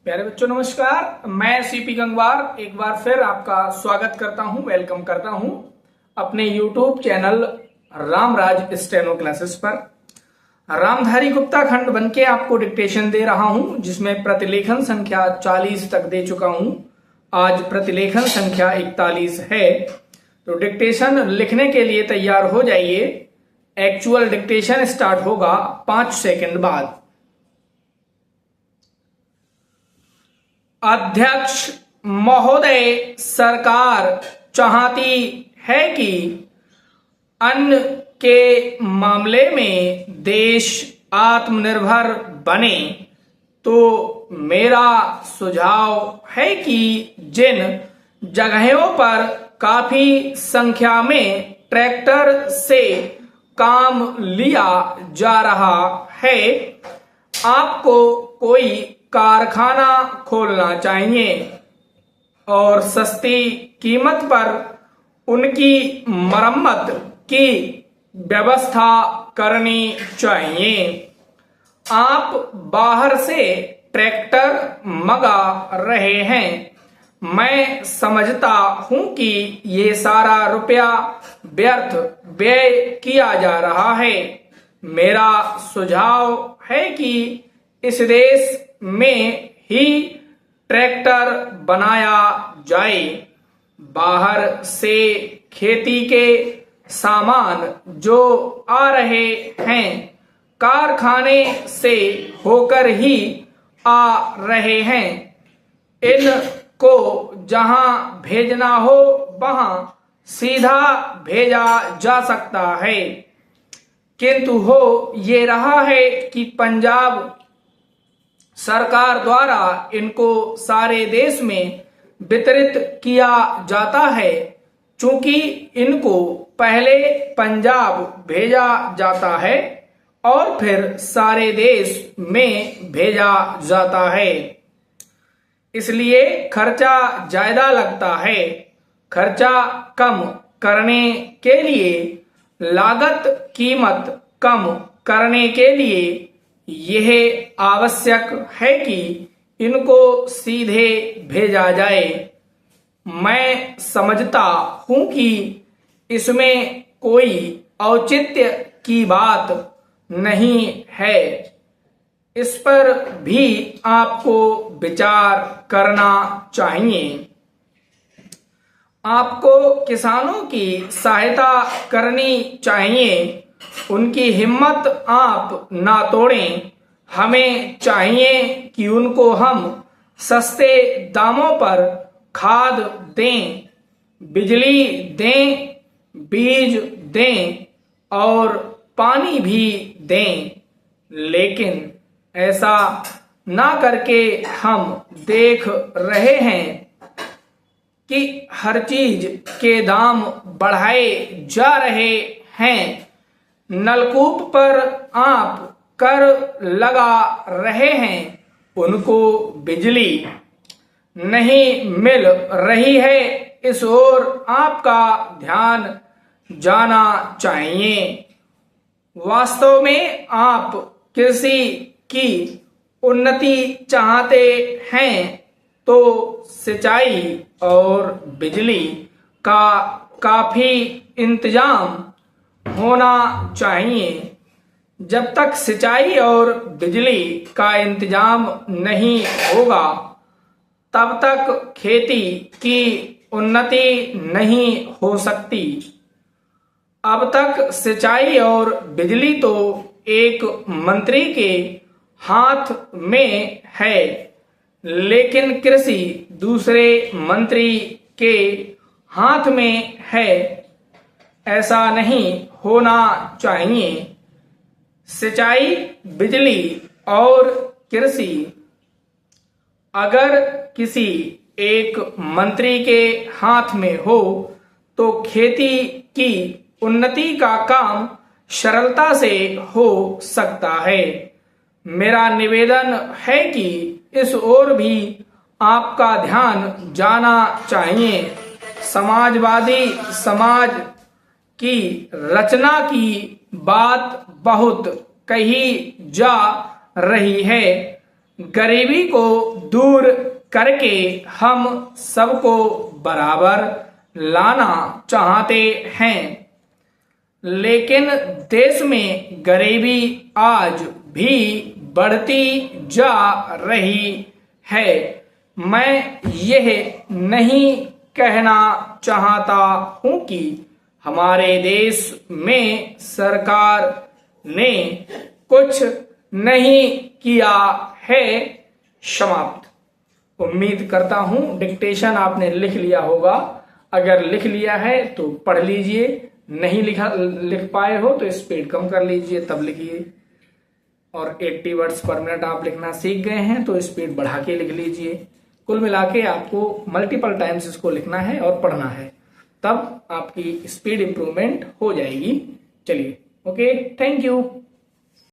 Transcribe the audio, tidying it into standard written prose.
प्यारे बच्चों नमस्कार। मैं सीपी गंगवार एक बार फिर आपका स्वागत करता हूं, वेलकम करता हूं अपने YouTube channel Ramraj steno classes पर। रामधारी गुप्ता खंड बन के आपको डिक्टेशन दे रहा हूं, जिसमें प्रतिलेखन संख्या 40 तक दे चुका हूं। आज प्रतिलेखन संख्या 41 है, तो डिक्टेशन लिखने के लिए तैयार हो जाइए। एक्चुअल डिक्टेशन स्टार्ट होगा 5 सेकंड बाद। अध्यक्ष महोदय, सरकार चाहती है कि अन्न के मामले में देश आत्मनिर्भर बने, तो मेरा सुझाव है कि जिन जगहों पर काफी संख्या में ट्रैक्टर से काम लिया जा रहा है, आपको कोई कारखाना खोलना चाहिए और सस्ती कीमत पर उनकी मरम्मत की व्यवस्था करनी चाहिए। आप बाहर से ट्रैक्टर मंगा रहे हैं, मैं समझता हूं कि ये सारा रुपया व्यर्थ व्यय किया जा रहा है। मेरा सुझाव है कि इस देश में ही ट्रैक्टर बनाया जाए। बाहर से खेती के सामान जो आ रहे हैं, कारखाने से होकर ही आ रहे हैं। इनको जहां भेजना हो वहां सीधा भेजा जा सकता है, किंतु हो ये रहा है कि पंजाब सरकार द्वारा इनको सारे देश में वितरित किया जाता है। चूंकि इनको पहले पंजाब भेजा जाता है और फिर सारे देश में भेजा जाता है, इसलिए खर्चा ज्यादा लगता है। खर्चा कम करने के लिए, लागत कीमत कम करने के लिए यह आवश्यक है कि इनको सीधे भेजा जाए। मैं समझता हूं कि इसमें कोई औचित्य की बात नहीं है। इस पर भी आपको विचार करना चाहिए। आपको किसानों की सहायता करनी चाहिए, उनकी हिम्मत आप ना तोड़ें। हमें चाहिए कि उनको हम सस्ते दामों पर खाद दें, बिजली दें, बीज दें और पानी भी दें। लेकिन ऐसा ना करके हम देख रहे हैं कि हर चीज के दाम बढ़ाए जा रहे हैं। नलकूप पर आप कर लगा रहे हैं, उनको बिजली नहीं मिल रही है। इस ओर आपका ध्यान जाना चाहिए। वास्तव में आप कृषि की उन्नति चाहते हैं तो सिंचाई और बिजली का काफी इंतजाम होना चाहिए। जब तक सिंचाई और बिजली का इंतजाम नहीं होगा, तब तक खेती की उन्नति नहीं हो सकती। अब तक सिंचाई और बिजली तो एक मंत्री के हाथ में है, लेकिन कृषि दूसरे मंत्री के हाथ में है। ऐसा नहीं होना चाहिए। सिंचाई, बिजली और कृषि अगर किसी एक मंत्री के हाथ में हो, तो खेती की उन्नति का काम सरलता से हो सकता है। मेरा निवेदन है कि इस ओर भी आपका ध्यान जाना चाहिए। समाजवादी समाज की रचना की बात बहुत कही जा रही है, गरीबी को दूर करके हम सबको बराबर लाना चाहते हैं, लेकिन देश में गरीबी आज भी बढ़ती जा रही है। मैं यह नहीं कहना चाहता हूं कि हमारे देश में सरकार ने कुछ नहीं किया है। समाप्त। उम्मीद करता हूं डिक्टेशन आपने लिख लिया होगा। अगर लिख लिया है तो पढ़ लीजिए, नहीं लिख पाए हो तो स्पीड कम कर लीजिए, तब लिखिए। और 80 वर्ड्स पर मिनट आप लिखना सीख गए हैं तो स्पीड बढ़ा के लिख लीजिए। कुल मिला के आपको मल्टीपल टाइम्स इसको लिखना है और पढ़ना है, तब आपकी स्पीड इंप्रूवमेंट हो जाएगी। चलिए, ओके, थैंक यू।